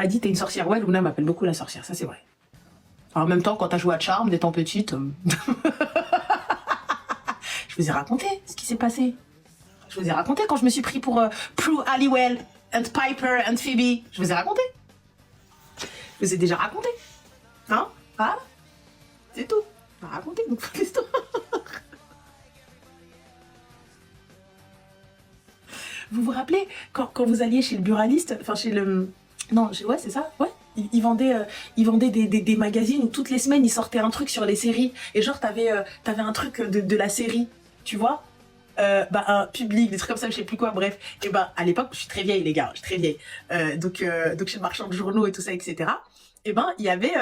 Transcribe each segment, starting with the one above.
Elle dit, t'es une sorcière. Ouais, Luna m'appelle beaucoup la sorcière, ça c'est vrai. Alors, en même temps, quand t'as joué à Charmed étant petite, je vous ai raconté ce qui s'est passé. Je vous ai raconté quand je me suis pris pour Prue Halliwell and Piper and Phoebe. Je vous ai raconté. Je vous ai déjà raconté. Hein? Ah, c'est tout. On a raconté, donc faut l'histoire. Vous vous rappelez quand vous alliez chez le buraliste, enfin chez le... Non, ouais, c'est ça, ouais. Ils vendaient des magazines où toutes les semaines ils sortaient un truc sur les séries. Et genre, t'avais un truc de la série, tu vois, un public, des trucs comme ça, je sais plus quoi, bref. Et à l'époque, je suis très vieille, les gars, je suis très vieille. Donc chez le marchand de journaux et tout ça, etc. Et il y avait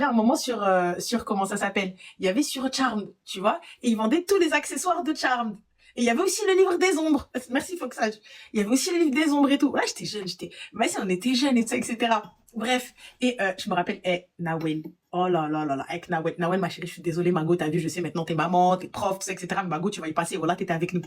un moment sur comment ça s'appelle. Il y avait sur Charmed, tu vois, et ils vendaient tous les accessoires de Charmed. Et il y avait aussi le livre des ombres. Merci Foxage. Il y avait aussi le livre des ombres et tout. Ouais, j'étais jeune, mais si on était jeunes et tout ça, etc. Bref. Et je me rappelle, Nawel. Oh là là là là, avec Nawel. Nawel, ma chérie, je suis désolée, Margot, t'as vu, je sais maintenant, t'es maman, t'es prof, tout ça, etc. Mais Margot, tu vas y passer, voilà, t'étais avec nous.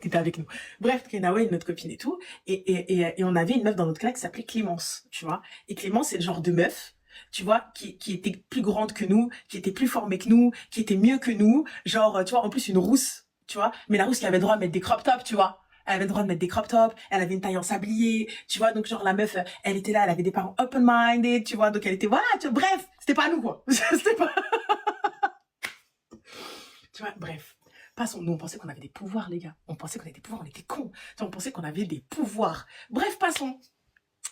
T'étais avec nous. Bref, Nawel, notre copine et tout. Et on avait une meuf dans notre classe qui s'appelait Clémence, tu vois. Et Clémence, c'est le genre de meuf, tu vois, qui était plus grande que nous, qui était plus formée que nous, qui était mieux que nous. Genre, tu vois, en plus, une rousse, tu vois. Mais la rousse qui avait le droit de mettre des crop tops, tu vois. Elle avait le droit de mettre des crop tops, elle avait une taille en sablier, tu vois. Donc, genre, la meuf, elle était là, elle avait des parents open-minded, tu vois. Donc, elle était, voilà, tu vois, bref, c'était pas nous, quoi. C'était pas... Tu vois, bref. Passons. Nous, on pensait qu'on avait des pouvoirs, les gars. On pensait qu'on avait des pouvoirs, on était cons. Tu vois, on pensait qu'on avait des pouvoirs. Bref, passons.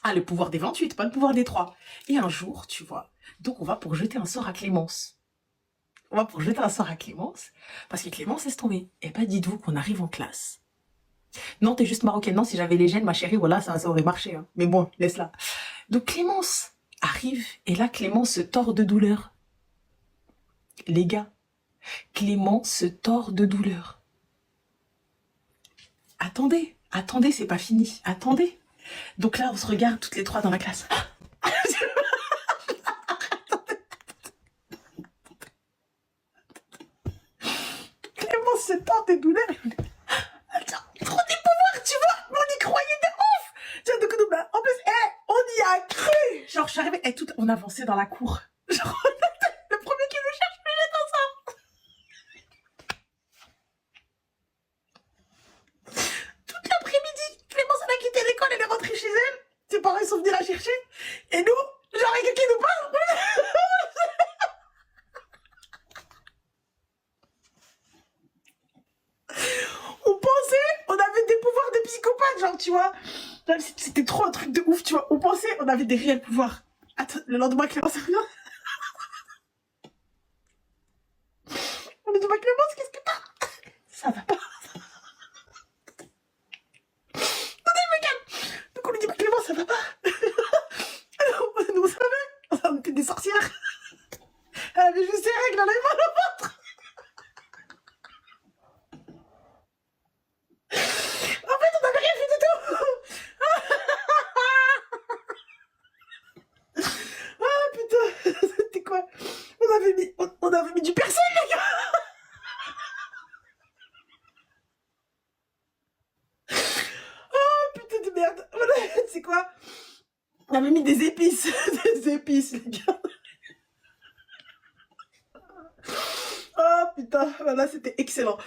Ah, le pouvoir des 28, pas le pouvoir des 3. Et un jour, tu vois, donc on va pour jeter un sort à Clémence. On va pour jeter un sort à Clémence, parce que Clémence laisse tomber. Et dites-vous qu'on arrive en classe. Non, t'es juste marocaine. Non, si j'avais les gènes, ma chérie, voilà, ça aurait marché. Hein. Mais bon, laisse-la. Donc Clémence arrive, et là, Clémence se tord de douleur. Les gars, Clémence se tord de douleur. Attendez, attendez, c'est pas fini. Attendez. Donc là, on se regarde toutes les trois dans la classe. Clémence se tord de douleur. Attends, trop des pouvoirs, tu vois. On y croyait de ouf. Tu vois, donc, en plus, on y a cru. Genre, je suis arrivée, et tout, on avançait dans la cour. Genre, le premier qui nous cherche, mais j'étais ensemble. Toute l'après-midi, Clémence, elle a quitté l'école, elle est rentrée chez elle. Ses parents, ils sont venus la chercher. Et nous, genre, il y a quelqu'un qui nous parle. On pensait, on avait des pouvoirs de psychopathe, genre, tu vois. C'était trop un truc de ouf, tu vois. On pensait, on avait des réels pouvoirs. Attends, le lendemain, Clémence revient. Le lendemain, Clémence, qu'est-ce que t'as? Ça va pas. Attendez, je me calme. Donc on lui dit, Clémence, ça va pas. Alors, nous, on savait. On était des sorcières. Elle avait juste ses règles, elle avait mal au ventre. En fait, on n'avait rien fait du tout. Ah putain, c'était quoi? On avait mis du persil, les gars. Oh putain de merde. Voilà, c'est quoi? On avait mis des épices. Des épices, les gars. Oh putain, voilà, c'était excellent.